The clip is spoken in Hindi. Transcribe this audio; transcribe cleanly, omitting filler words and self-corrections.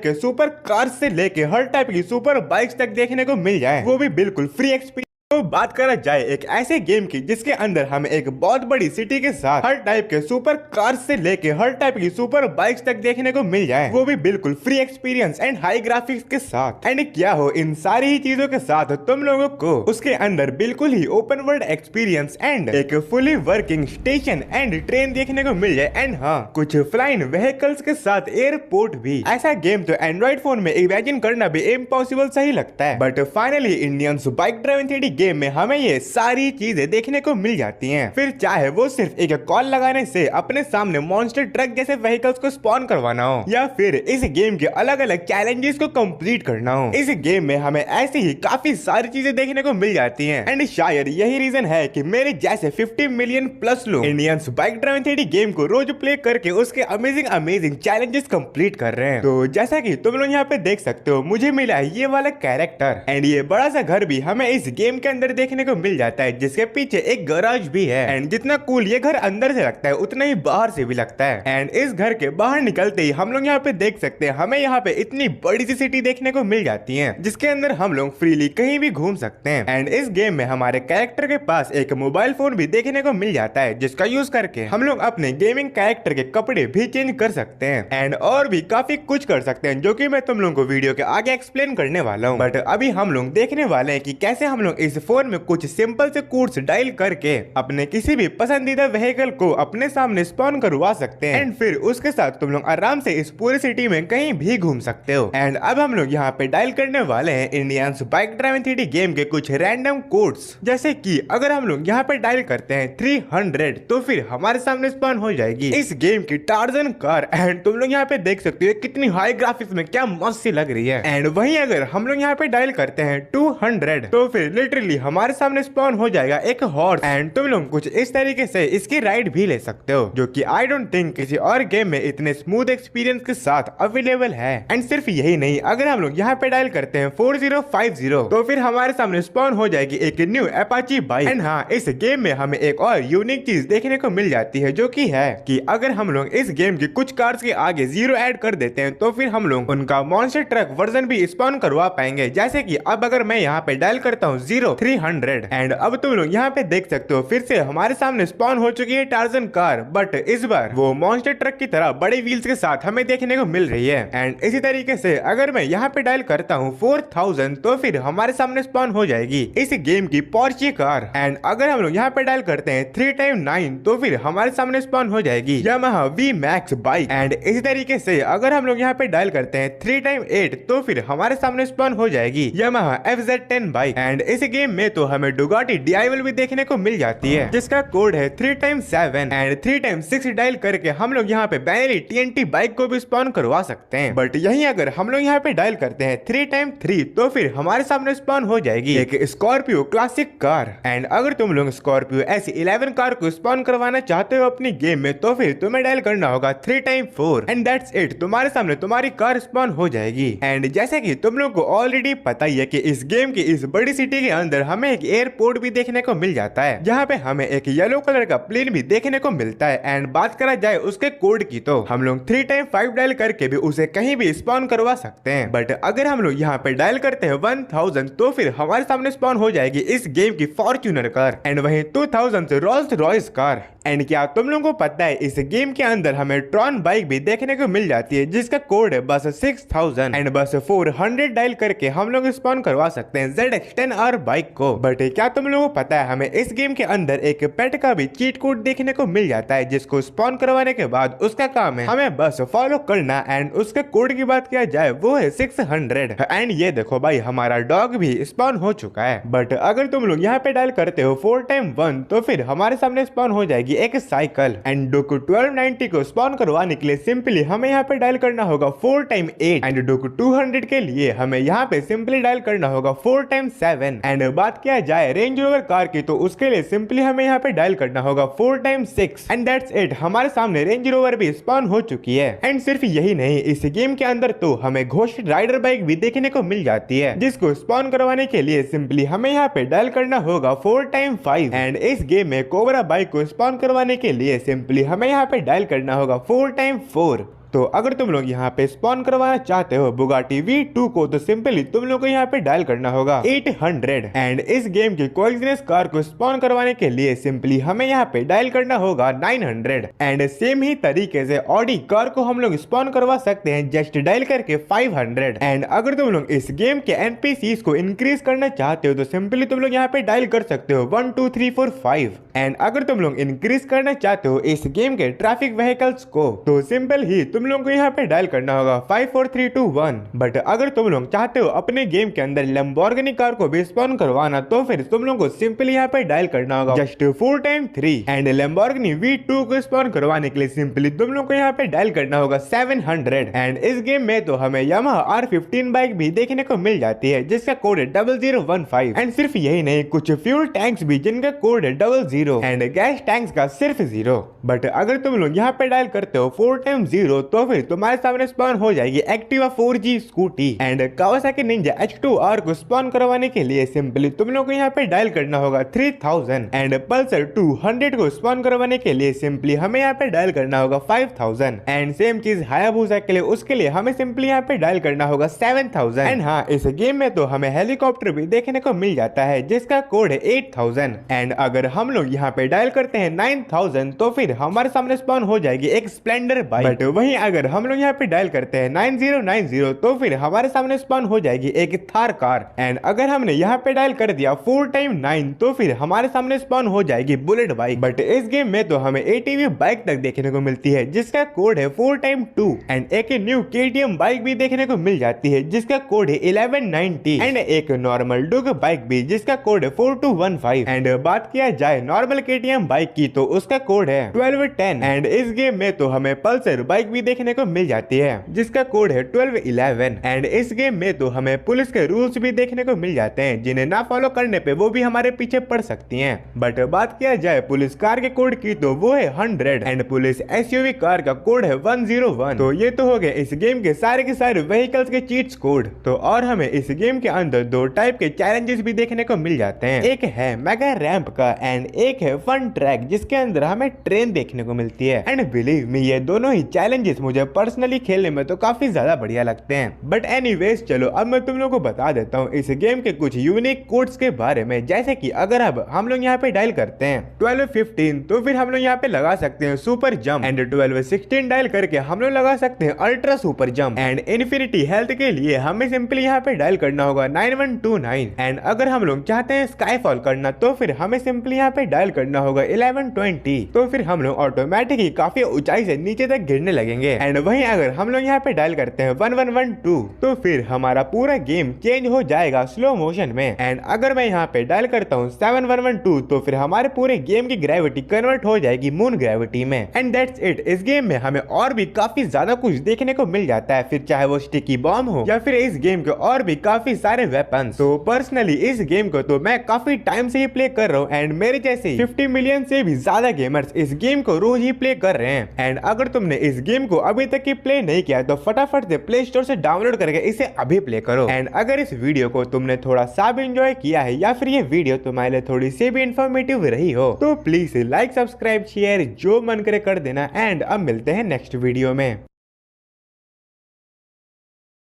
टाइप के सुपर कार्स से लेके हर टाइप की सुपर बाइक्स तक देखने को मिल जाए, वो भी बिल्कुल फ्री एक्सपीरियंस। तो बात करा जाए एक ऐसे गेम की जिसके अंदर हमें एक बहुत बड़ी सिटी के साथ हर टाइप के सुपर कार्स से लेके हर टाइप की सुपर बाइक्स तक देखने को मिल जाए, वो भी बिल्कुल free experience and high graphics के साथ। एंड क्या हो इन सारी ही चीजों के साथ तुम लोगों को उसके अंदर बिल्कुल ही ओपन वर्ल्ड एक्सपीरियंस एंड एक fully working station and train देखने को मिल जाए, एंड हाँ कुछ फ्लाइंग व्हीकल्स के साथ एयरपोर्ट भी। ऐसा गेम तो एंड्रॉइड फोन में इमेजिन करना भी इम्पॉसिबल सही लगता है, but finally Indians bike driving 3D game में हमें ये सारी चीजें देखने को मिल जाती हैं। फिर चाहे वो सिर्फ एक कॉल लगाने से अपने सामने मॉन्स्टर ट्रक जैसे व्हीकल्स को स्पॉन करवाना हो, या फिर इस गेम के अलग अलग चैलेंजेस को कंप्लीट करना हो, इस गेम में हमें ऐसी ही काफी सारी चीजें देखने को मिल जाती हैं। एंड शायद यही रीजन है कि मेरे जैसे 50 मिलियन प्लस लोग Indians bike driving 3D game को रोज प्ले करके उसके अमेजिंग चैलेंजेस कंप्लीट कर रहे हैं। तो जैसा कि तुम लोग यहाँ पे देख सकते हो, मुझे मिला है ये वाला कैरेक्टर एंड ये बड़ा सा घर भी हमें इस गेम के अंदर देखने को मिल जाता है, जिसके पीछे एक गैराज भी है। एंड जितना कूल ये घर अंदर से लगता है उतना ही बाहर से भी लगता है। एंड इस घर के बाहर निकलते ही हम लोग यहाँ पे देख सकते हैं, हमें यहाँ पे इतनी बड़ी सी सिटी देखने को मिल जाती है, जिसके अंदर हम लोग फ्रीली कहीं भी घूम सकते हैं। एंड इस गेम में हमारे कैरेक्टर के पास एक मोबाइल फोन भी देखने को मिल जाता है, जिसका यूज करके हम लोग अपने गेमिंग कैरेक्टर के कपड़े भी चेंज कर सकते हैं एंड और भी काफी कुछ कर सकते हैं, जो कि मैं तुम लोगों को वीडियो के आगे एक्सप्लेन करने वाला हूँ। बट अभी हम लोग देखने वाले हैं कि कैसे हम लोग इस फोन में कुछ सिंपल से कोड्स डायल करके अपने किसी भी पसंदीदा व्हीकल को अपने सामने स्पॉन करवा सकते हैं, एंड फिर उसके साथ तुम लोग आराम से इस पूरी सिटी में कहीं भी घूम सकते हो। एंड अब हम लोग यहाँ पे डायल करने वाले हैं Indians bike driving 3D game के कुछ रैंडम कोड्स, जैसे कि अगर हम लोग यहाँ पे डायल करते हैं 300 तो फिर हमारे सामने स्पॉन हो जाएगी इस गेम की टार्जन कार। एंड तुम लोग यहाँ पे देख सकते हो कितनी हाई ग्राफिक्स में क्या मस्त सी लग रही है। एंड वहीं अगर हम लोग यहाँ पे डायल करते हैं 200 तो फिर लिटरली हमारे सामने स्पॉन हो जाएगा एक हॉर्स। एंड तुम लोग कुछ इस तरीके से इसकी राइड भी ले सकते हो, जो कि आई डोंट थिंक किसी और गेम में इतने स्मूथ एक्सपीरियंस के साथ अवेलेबल है। एंड सिर्फ यही नहीं, अगर हम लोग यहाँ पे डायल करते हैं 4050 तो फिर हमारे सामने स्पॉन हो जाएगी एक न्यू अपाची बाइक। एंड हाँ, इस गेम में हमें एक और यूनिक चीज देखने को मिल जाती है, जो कि है कि अगर हम लोग इस गेम की कुछ कार्स के आगे 0 ऐड कर देते हैं तो फिर हम लोग उनका मॉन्स्टर ट्रक वर्जन भी स्पॉन करवा पाएंगे। जैसे कि अब अगर मैं यहाँ पे डायल करता हूँ 0300 एंड अब तुम लोग यहाँ पे देख सकते हो फिर से हमारे सामने स्पॉन हो चुकी है टार्जन कार, बट इस बार वो मॉन्स्टर ट्रक की तरह बड़े व्हील्स के साथ हमें देखने को मिल रही है। एंड इसी तरीके से अगर मैं यहाँ पे डायल करता हूँ 4000 तो फिर हमारे सामने स्पॉन हो जाएगी इस गेम की पोर्चे कार। एंड अगर हम लोग यहाँ पे डायल करते हैं 3x9 तो फिर हमारे सामने स्पॉन हो जाएगी यामाहा V-Max बाइक। एंड इसी तरीके से अगर हम लोग यहाँ पे डायल करते हैं 3x8 तो फिर हमारे सामने स्पॉन हो जाएगी यामाहा FZ10 बाइक। एंड इस गेम में तो हमें डुगाटी DIL भी देखने को मिल जाती है, जिसका कोड है 3x7 एंड 3x6 डायल करके हम लोग यहाँ पे बैनरी TNT बाइक को भी स्पॉन करवा सकते हैं। बट यहीं अगर हम लोग यहाँ पे डायल करते हैं 3x3 तो फिर हमारे सामने स्पॉन हो जाएगी एक स्कॉर्पियो क्लासिक कार। एंड अगर तुम लोग स्कॉर्पियो S11 कार को स्पॉन करवाना चाहते हो अपनी गेम में तो फिर तुम्हें डायल करना होगा 3x4 एंड दैट्स इट, तुम्हारे सामने तुम्हारी कार स्पॉन हो जाएगी। एंड जैसे कि तुम लोग को ऑलरेडी पता ही है कि इस गेम की इस बड़ी सिटी के अंदर हमें एक एयरपोर्ट भी देखने को मिल जाता है, जहाँ पे हमें एक येलो कलर का प्लेन भी देखने को मिलता है। एंड बात करा जाए उसके कोड की तो हम लोग 3x5 डायल करके भी उसे कहीं भी स्पॉन करवा सकते हैं। बट अगर हम लोग यहाँ पे डायल करते हैं 1000 तो फिर हमारे सामने स्पॉन हो जाएगी इस गेम की फॉर्च्यूनर कार एंड वहीं 2000 से रोल्स रॉयस कार। एंड क्या तुम लोगों को पता है इस गेम के अंदर हमें ट्रॉन बाइक भी देखने को मिल जाती है, जिसका कोड है बस 6000 एंड बस 400 डायल करके हम लोग स्पॉन करवा सकते हैं ZX10R बाइक को। बट क्या तुम लोगों को पता है हमें इस गेम के अंदर एक पेट का भी चीट कोड देखने को मिल जाता है, जिसको स्पॉन करवाने के बाद उसका काम है हमें बस फॉलो करना। एंड उसके कोड की बात किया जाए वो है 600 एंड ये देखो भाई हमारा डॉग भी स्पॉन हो चुका है। बट अगर तुम लोग यहाँ पे डायल करते हो 4x1 तो फिर हमारे सामने स्पॉन हो जाएगी एक साइकिल। एंड डोकू 1290 को स्पॉन करवाने के लिए सिंपली हमें यहाँ पे डायल करना होगा 4x8 एंड डोकू 200 के लिए हमें यहाँ पे सिंपली डायल करना होगा 4x7। एंड बात किया जाए रेंज रोवर कार की तो उसके लिए सिंपली हमें यहाँ पे डायल करना होगा 4x6 एंड दैट्स इट, हमारे सामने रेंज रोवर भी स्पॉन हो चुकी है। एंड सिर्फ यही नहीं, इस गेम के अंदर तो हमें घोस्ट राइडर बाइक भी देखने को मिल जाती है, जिसको स्पॉन करवाने के लिए सिंपली हमें यहाँ पे डायल करना होगा 4x5 एंड इस गेम में कोबरा बाइक को स्पॉन करवाने के लिए सिंपली हमें यहाँ पे डायल करना होगा 4x4। तो अगर तुम लोग यहाँ पे स्पॉन करवाना चाहते हो बुगाटी V2 को तो सिंपली तुम लोग को यहाँ पे डायल करना होगा 800 एंड इस गेम की कोएक्सियस कार को स्पॉन करवाने के लिए सिंपली हमें यहाँ पे डायल करना होगा 900 एंड सेम ही तरीके से ऑडी कार को हम लोग स्पॉन करवा सकते हैं जस्ट डायल करके 500 एंड अगर तुम लोग इस गेम के एनपीसीज को इंक्रीज करना चाहते हो तो सिंपली तुम लोग यहाँ पे डायल कर सकते हो 1 2 3 4 5 एंड अगर तुम लोग इंक्रीज करना चाहते हो इस गेम के ट्रैफिक व्हीकल्स को तो सिंपल ही तुम लोग को यहाँ पे डायल करना होगा 5 4 3 2 1 बट अगर तुम लोग चाहते हो अपने गेम के अंदर लैम्बोर्गिनी कार को भी स्पॉन करवाना तो फिर तुम लोग को सिंपली यहाँ पे डायल करना होगा just 4 time 3 and Lamborghini V2 को स्पॉन करवाने के लिए सिंपली तुम लोग को यहाँ पे डायल करना होगा 700 एंड इस गेम में तो हमें यामाहा R15 बाइक भी देखने को मिल जाती है जिसका कोड है 0015 एंड सिर्फ यही नहीं कुछ फ्यूल टैंक्स भी जिनका कोड है 00 एंड गैस टैंक्स का सिर्फ 0 बट अगर तुम लोग यहाँ पे डायल करते हो 4 टाइम 0 तो फिर तुम्हारे सामने स्पॉन हो जाएगी Activa 4G scooty and Kawasaki Ninja H2R को स्पॉन करवाने के लिए सिंपली तुम लोग को यहाँ पे डायल करना होगा 3000 एंड पल्सर 200 को स्पॉन करवाने के लिए सिंपली हमें यहाँ पे डायल करना होगा 5000 एंड सेम चीज हायाबुसा के लिए उसके लिए हमें सिंपली यहाँ पे डायल करना होगा 7000 एंड हाँ इस गेम में तो हमें हेलीकॉप्टर भी देखने को मिल जाता है जिसका कोड है 8000 एंड अगर हम लोग यहाँ पे डायल करते हैं 9000 तो फिर हमारे सामने स्पॉन हो जाएगी एक स्प्लेंडर बाइक बट वहीं अगर हम लोग यहाँ पे डायल करते हैं 9090 तो फिर हमारे सामने स्पॉन हो जाएगी एक थार कार एंड अगर हमने यहाँ पे डायल कर दिया 4 टाइम 9 तो फिर हमारे सामने स्पॉन हो जाएगी बुलेट बाइक बट इस गेम में तो हमें ATV बाइक तक देखने को मिलती है जिसका कोड है 4 टाइम 2 एंड एक न्यू KTM बाइक भी देखने को मिल जाती है जिसका कोड है 1190 एंड एक नॉर्मल डुग बाइक भी जिसका कोड है 4215 एंड बात किया जाए नॉर्मल KTM बाइक की तो उसका कोड है 1210 एंड इस गेम में तो हमें पल्सर बाइक भी देखने को मिल जाती है जिसका कोड है 1211 एंड इस गेम में तो हमें पुलिस के रूल्स भी देखने को मिल जाते हैं जिन्हें ना फॉलो करने पे वो भी हमारे पीछे पड़ सकती हैं बट बात किया जाए पुलिस कार के कोड की तो वो है 100 एंड पुलिस SUV कार का कोड है 101 तो ये तो हो गए इस गेम के सारे व्हीकल्स के चीट्स कोड तो और हमें इस गेम के अंदर दो टाइप के चैलेंजेस भी देखने को मिल जाते हैं एक है मेगा रैंप का एंड एक है फन ट्रैक जिसके अंदर हमें ट्रेन देखने को मिलती है एंड बिलीव मी ये दोनों ही चैलेंजेस मुझे पर्सनली खेलने में तो काफी ज्यादा बढ़िया लगते हैं बट एनीवेज चलो अब मैं तुम लोगों को बता देता हूँ इस गेम के कुछ यूनिक कोड्स के बारे में जैसे कि अगर अब हम लोग यहाँ पे डायल करते हैं 1215 तो फिर हम लोग यहाँ पे लगा सकते हैं सुपर जंप एंड 1216 डायल करके हम लोग लगा सकते हैं ultra super jump and infinity health के लिए हमें सिंपली यहाँ पे डायल करना होगा 9129 एंड अगर हम लोग चाहते हैं स्काईफॉल करना तो फिर हमें सिंपली यहाँ पे डायल करना होगा 1120 तो फिर हम लोग ऑटोमेटिकली काफी ऊंचाई से नीचे तक गिरने लगेंगे एंड वहीं अगर हम लोग यहाँ पे डायल करते हैं 1112 तो फिर हमारा पूरा गेम चेंज हो जाएगा स्लो मोशन में एंड अगर मैं यहाँ पे डायल करता हूँ 7112 तो फिर हमारे पूरे गेम की ग्रेविटी कन्वर्ट हो जाएगी मून ग्रेविटी में एंड दैट्स इट इस गेम में हमें और भी काफी ज्यादा कुछ देखने को मिल जाता है फिर चाहे वो स्टिकी बॉम्ब हो या फिर इस गेम के और भी काफी सारे वेपन्स तो पर्सनली इस गेम को तो मैं काफी टाइम से ही प्ले कर रहा हूँ एंड मेरे जैसे 50 मिलियन से भी ज्यादा गेमर्स इस गेम को रोज ही प्ले कर रहे हैं एंड अगर तुमने इस गेम को अभी तक ही प्ले नहीं किया तो फटाफट से प्ले स्टोर से डाउनलोड करके इसे अभी प्ले करो एंड अगर इस वीडियो को तुमने थोड़ा सा भी एंजॉय किया है या फिर ये वीडियो तुम्हारे लिए थोड़ी सी भी इंफॉर्मेटिव रही हो तो प्लीज लाइक सब्सक्राइब शेयर जो मन करे कर देना एंड अब मिलते हैं नेक्स्ट वीडियो में।